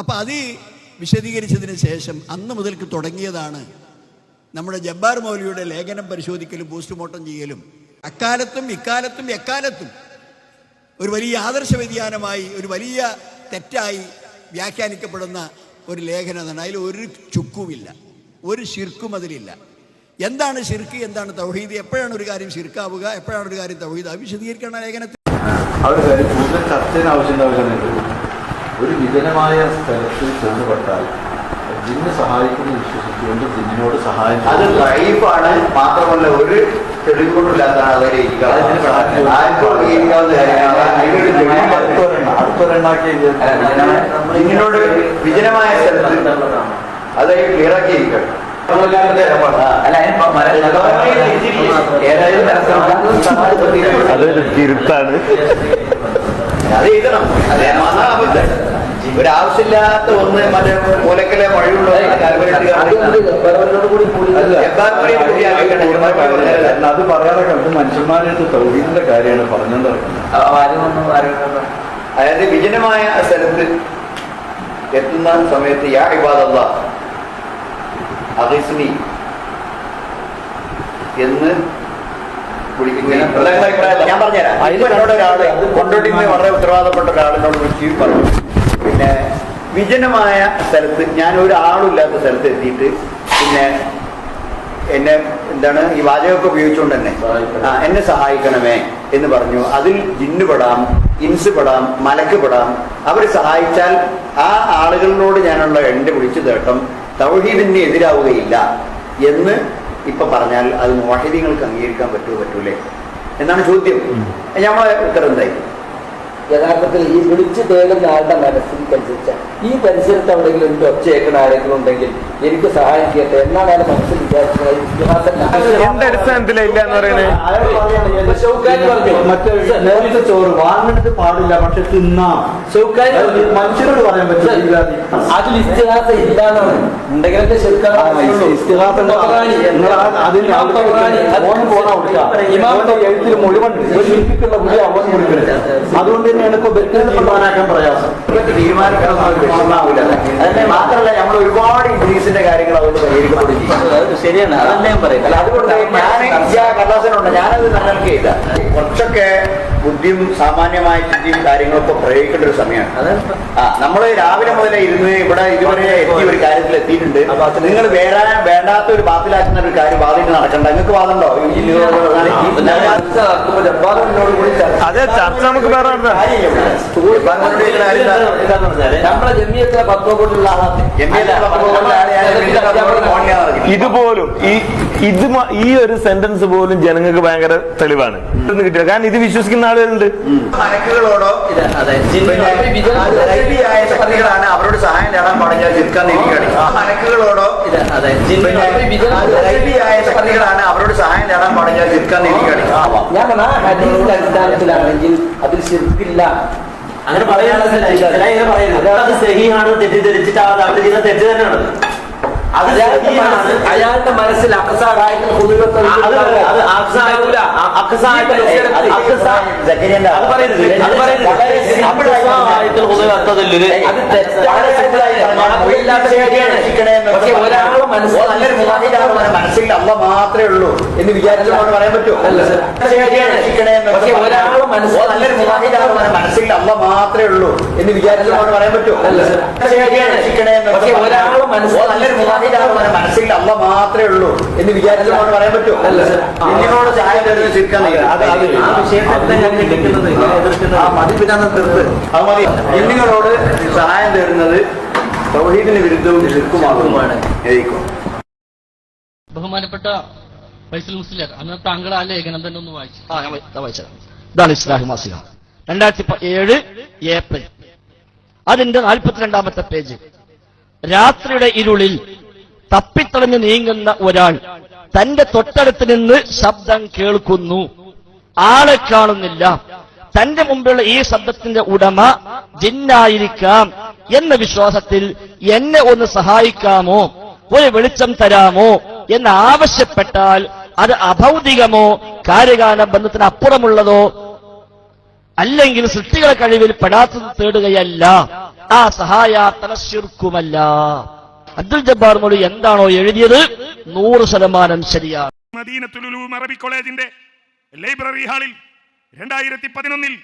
അപ്പം അത് വിശദീകരിച്ചതിന് ശേഷം അന്ന് മുതൽക്ക് തുടങ്ങിയതാണ് നമ്മുടെ ജബ്ബാർ മൗലവിയുടെ ലേഖനം പരിശോധിക്കലും പോസ്റ്റ്മോർട്ടം ചെയ്യലും. അക്കാലത്തും ഇക്കാലത്തും എക്കാലത്തും ഒരു വലിയ ആദർശ വ്യതിയാനമായി, ഒരു വലിയ തെറ്റായി വ്യാഖ്യാനിക്കപ്പെടുന്ന ഒരു ലേഖനമാണ്. അതിൽ ഒരു ചുക്കുമില്ല, ഒരു ശിർക്കും അതിലില്ല. എന്താണ് ശിർക്ക്, എന്താണ് തൗഹീദ്, എപ്പോഴാണ് ഒരു കാര്യം ശിർക്കാവുക, എപ്പോഴാണ് ഒരു കാര്യം തൗഹീദ്, അത് വിശദീകരിക്കണം ലേഖനത്തിൽ. കൂടുതൽ ചർച്ചയുടെ ആവശ്യമുണ്ടാവില്ല. ഒരു വിജനമായ സ്ഥലത്ത് ചെന്നുപെട്ടാൽ ജിന്ന് സഹായിക്കുന്ന വിശ്വസിച്ചുകൊണ്ട് ജിന്നിനോട് സഹായം അത് ലൈഫാണ്. മാത്രമല്ല ഒരു തെളിവുകൊണ്ടില്ലാത്തതാണ് അവരെ ജിന്നിനോട് വിജനമായ സ്ഥലത്ത് അത് ക്ലിയറാക്കിയിരിക്കണം. അതൊരു തിരുത്താണ്. അത് എഴുതണം. ഒരാവശ്യമില്ലാത്ത ഒന്ന് മറ്റേ മൂലക്കലെ മഴയുള്ള അത് പറയാതെ കണ്ട് മനുഷ്യന്മാരുടെ തൗഹീദിന്റെ കാര്യമാണ് പറഞ്ഞത്. അതായത് വിജനമായ സ്ഥലത്ത് എത്തുന്ന സമയത്ത് യാ ഇബാദല്ലാഹ് അഗിസ്നി എന്ന് വിളിക്കുകയും, ഞാൻ പറഞ്ഞുതരാം. എന്നോട് ഒരാള് കൊണ്ടോട്ടിന്ന് വളരെ ഉത്തരവാദപ്പെട്ട ഒരാളിനോട് വിളിച്ച് പറഞ്ഞു, പിന്നെ വിജനമായ സ്ഥലത്ത് ഞാൻ ഒരാളില്ലാത്ത സ്ഥലത്ത് എത്തിയിട്ട് പിന്നെ എന്നെ എന്താണ് ഈ വാചകമൊക്കെ ഉപയോഗിച്ചുകൊണ്ട് തന്നെ എന്നെ സഹായിക്കണമേ എന്ന് പറഞ്ഞു. അതിൽ ജിന്ന് പെടാം, ഇൻസ് പെടാം, മലക്ക് പെടാം. അവർ സഹായിച്ചാൽ ആ ആളുകളിനോട് ഞാനുള്ള എൻ്റെ വിളിച്ചു തേട്ടം തൗഹീദിന് എതിരാവുകയില്ല എന്ന് ഇപ്പൊ പറഞ്ഞാൽ അത് മുവാഹിദീങ്ങൾക്ക് അംഗീകരിക്കാൻ പറ്റൂലേ എന്നാണ് ചോദ്യം. നമ്മളെ ഉത്തരം എന്തായി? യഥാർത്ഥത്തിൽ ഈ വിളിച്ചു തേടുന്ന ആളുടെ മനസ്സിനനുസരിച്ച് ഈ പരിസരത്ത് എവിടെയെങ്കിലും എനിക്ക് ഒച്ചയേക്കണ ആരെങ്കിലും ഉണ്ടെങ്കിൽ എനിക്ക് സഹായം ചെയ്യട്ടെ എന്നാണ് അയാൾ മനസ്സിൽ നേരത്തെ ചോറ് വാങ്ങേണ്ടത് പാടില്ല, പക്ഷെ തിന്നാം. മനുഷ്യരോട് പറയാൻ പറ്റില്ല. അതിൽ ഇസ്തിഹാസ ഇല്ലാന്നാണ് ഉണ്ടെങ്കിലൊക്കെ എഴുത്തിൽ മുഴുവൻ അതുകൊണ്ട് തീരുമാനാക്കാൻ പ്രയാസം. അതിനെ മാത്രമല്ല നമ്മൾ ഒരുപാട് ഇംഗ്ലീഷിന്റെ കാര്യങ്ങൾ അതുകൊണ്ട് പരിഹരിക്കപ്പെടുകയും ചെയ്യും. ശരിയാണ്, അതല്ലേ ഞാൻ പറയുന്നത്. അതുകൊണ്ട് ഞാൻ കർലാസനുണ്ട്, ഞാനത് നിലനിൽക്കുകയില്ല. കുറച്ചൊക്കെ ബുദ്ധിയും സാമാന്യമായ ചിന്തയും കാര്യങ്ങളൊക്കെ പ്രയോഗിക്കേണ്ട ഒരു സമയമാണ്. നമ്മൾ രാവിലെ മുതലേ ഇരുന്ന് ഇവിടെ ഇതുവരെ എത്തിയ ഒരു കാര്യത്തിൽ എത്തിയിട്ടുണ്ട്. നിങ്ങൾ വേണ്ടാത്ത ഒരു ബാത്തിലാക്കുന്ന ഒരു കാര്യം വാദിച്ച് നടക്കണ്ട. നിങ്ങൾക്ക് വാദമുണ്ടോ? അതെ, ചർച്ച നമുക്ക് വേറെ ഇതുപോലും ഈ ഒരു സെന്റൻസ് പോലും ജനങ്ങൾക്ക് ഭയങ്കര തെളിവാണ് കിട്ടിയത്. കാരണം ഇത് വിശ്വസിക്കുന്ന ആളുകളുണ്ട്. മലക്കുകളോടോ ശക്തികളാണ് അവരോട് സഹായം നേടാൻ പാടില്ല ചിരിക്കാൻ മലക്കുകളോടോ ശക്തികളാണ് അവരോട് സഹായം നേടാൻ പാടില്ല ചിരിക്കാൻ ഞാൻ ഹദീസിന്റെ അടിസ്ഥാനത്തിലാണെങ്കിൽ അതിൽ ശിർക്കില്ല അങ്ങനെ പറയുന്നത്. അത് സഹിയാണ് തെറ്റിദ്ധരിച്ചിട്ട് അവരുടെ ജീവിതം തെറ്റ് തന്നെയാണ്. അയാളുടെ മനസ്സിൽ മനസ്സിൽ അല്ല മാത്രമേ ഉള്ളൂ എന്ന് വിചാരിച്ചാൽ പറയാൻ പറ്റുമോ? നല്ലൊരു മനസ്സിൽ അല്ല മാത്രമേ ഉള്ളൂ എന്ന് വിചാരിച്ചാൽ പറയാൻ പറ്റുമോ? നല്ലൊരു മനസ്സിൽ അല്ല മാത്രമേ ഉള്ളൂ എന്ന് വിചാരിച്ചാൽ പറയാൻ പറ്റുമോ? നിന്നോട് ചായ ചിരിക്കാൻ നിങ്ങളോട് സഹായം തരുന്നത് തൗഹീദിന് വിരുദ്ധവും ശിർക്കുമാകുമാണ്. ബഹുമാനപ്പെട്ട ഫൈസൽ മുസ്ലിയാർ, അന്ന് താങ്കൾ ആ ലേഖനം തന്നെ ഒന്ന് വായിച്ചു. ഞാൻ വായിച്ചത്. ഇതാണ് ഇസ്ലാഹി മാസിക 2007 ഏപ്രിൽ, അതിന്റെ 42ാമത്തെ പേജ്. രാത്രിയുടെ ഇരുളിൽ തപ്പിത്തളഞ്ഞ് നീങ്ങുന്ന ഒരാൾ തന്റെ തൊട്ടടുത്ത് നിന്ന് ശബ്ദം കേൾക്കുന്നു. ആളെ കാണുന്നില്ല. തന്റെ മുമ്പിലുള്ള ഈ ശബ്ദത്തിന്റെ ഉടമ ജിന്നായിരിക്കാം എന്ന വിശ്വാസത്തിൽ എന്നെ ഒന്ന് സഹായിക്കാമോ, ഒരു വെളിച്ചം തരാമോ എന്ന് ആവശ്യപ്പെട്ടാൽ അത് അഭൗതികമോ കാര്യകാല ബന്ധത്തിന് അപ്പുറമുള്ളതോ അല്ലെങ്കിൽ സൃഷ്ടികളെ കഴിവിൽ പെടാത്തത് തേടുകയല്ല, ആ സഹായാർത്ഥന ശിർക്കുമല്ല. അബ്ദുൽ ജബ്ബാർ മൗലവി എന്താണോ എഴുതിയത് 100% ശരിയാണ്. മദീനത്തുൽ ഉലൂം അറബി കോളേജിന്റെ ലൈബ്രറി ഹാളിൽ 2011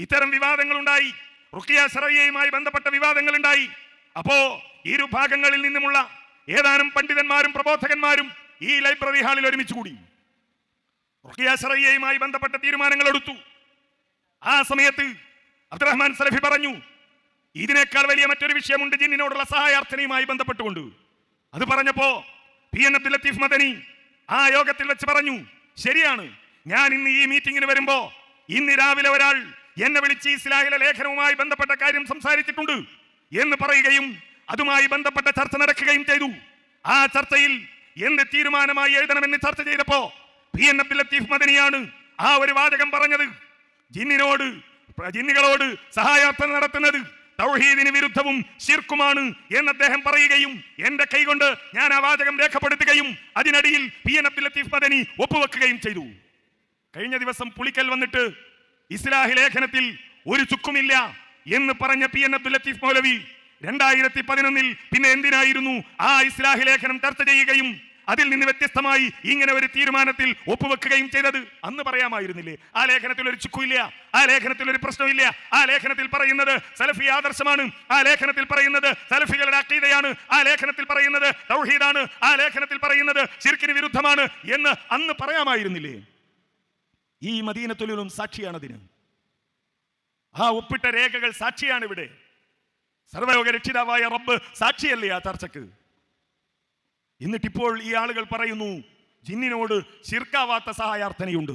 ഇത്തരം വിവാദങ്ങൾ ഉണ്ടായി. റുഖിയ ശറഈയയുമായി ബന്ധപ്പെട്ട വിവാദങ്ങൾ ഉണ്ടായി. അപ്പോ ഇരുഭാഗങ്ങളിൽ നിന്നുമുള്ള ഏതാനും പണ്ഡിതന്മാരും പ്രബോധകന്മാരും ഈ ലൈബ്രറി ഹാളിൽ ഒരുമിച്ച് കൂടി റുഖിയ ശറഈയയുമായി ബന്ധപ്പെട്ട തീരുമാനങ്ങൾ എടുത്തു. ആ സമയത്ത് അബ്ദുറഹ്മാൻ സലഫി പറഞ്ഞു, ഇതിനേക്കാൾ വലിയ മറ്റൊരു വിഷയമുണ്ട് ജിന്നിനോടുള്ള സഹായാർത്ഥനയുമായി ബന്ധപ്പെട്ടുകൊണ്ട്. അത് പറഞ്ഞപ്പോ PN അബ്ദുൽ ലത്തീഫ് മദനി ആ യോഗത്തിൽ വെച്ച് പറഞ്ഞു, ശരിയാണ്, ഞാൻ ഇന്ന് ഈ മീറ്റിംഗിന് വരുമ്പോ ഇന്ന് രാവിലെ ഒരാൾ എന്നെ വിളിച്ച് ഇസ്ലാഹിലെ ലേഖനവുമായി ബന്ധപ്പെട്ട കാര്യം സംസാരിച്ചിട്ടുണ്ട് എന്ന് പറയുകയും അതുമായി ബന്ധപ്പെട്ട ചർച്ച നടക്കുകയും ചെയ്തു. ആ ചർച്ചയിൽ എന്ത് തീരുമാനമായി എഴുതണമെന്ന് ചർച്ച ചെയ്തപ്പോ PN അബ്ദുൽ ലത്തീഫ് മദനിയാണ് ആ ഒരു വാചകം പറഞ്ഞത്, ജിന്നുകളോട് സഹായാർത്ഥന നടത്തുന്നത് തൗഹീദിന് വിരുദ്ധവും ശിർക്കുമാണ് എന്ന് അദ്ദേഹം പറയുകയും എന്റെ കൈകൊണ്ട് ഞാൻ ആ വാചകം രേഖപ്പെടുത്തുകയും അതിനടിയിൽ PN അബ്ദുൽ ലത്തീഫ് മദനി ഒപ്പുവെക്കുകയും ചെയ്തു. കഴിഞ്ഞ ദിവസം പുളിക്കൽ വന്നിട്ട് ഇസ്ലാഹി ലേഖനത്തിൽ ഒരു ചുക്കുമില്ല എന്ന് പറഞ്ഞ PN അബ്ദുൽ ലത്തീഫ് മൗലവി 2011 പിന്നെ എന്തിനായിരുന്നു ആ ഇസ്ലാഹി ലേഖനം ചർച്ച ചെയ്യുകയും അതിൽ നിന്ന് വ്യത്യസ്തമായി ഇങ്ങനെ ഒരു തീരുമാനത്തിൽ ഒപ്പുവെക്കുകയും ചെയ്തത്? അന്ന് പറയാമായിരുന്നില്ലേ ആ ലേഖനത്തിൽ ഒരു ചുക്കുമില്ല, ആ ലേഖനത്തിൽ ഒരു പ്രശ്നമില്ല, ആ ലേഖനത്തിൽ പറയുന്നത് സലഫി ആദർശമാണ്, ആ ലേഖനത്തിൽ പറയുന്നത് സലഫികളുടെ അഖീദയാണ്, ആ ലേഖനത്തിൽ പറയുന്നത് തൗഹീദാണ്, ആ ലേഖനത്തിൽ പറയുന്നത് ശിർക്കിന് വിരുദ്ധമാണ് എന്ന് അന്ന് പറയാമായിരുന്നില്ലേ? ഈ മദീനത്തുൽ ഉലൂം സാക്ഷിയാണതിന്. ആ ഒപ്പിട്ട രേഖകൾ സാക്ഷിയാണ്. ഇവിടെ സർവ്വലോക രക്ഷിതാവായ റബ്ബ് സാക്ഷിയല്ലേ ആ ചർച്ചക്ക്? എന്നിട്ടിപ്പോൾ ഈ ആളുകൾ പറയുന്നു ജിന്നിനോട് ശിർക്കാവാത്ത സഹായാർത്ഥനയുണ്ട്.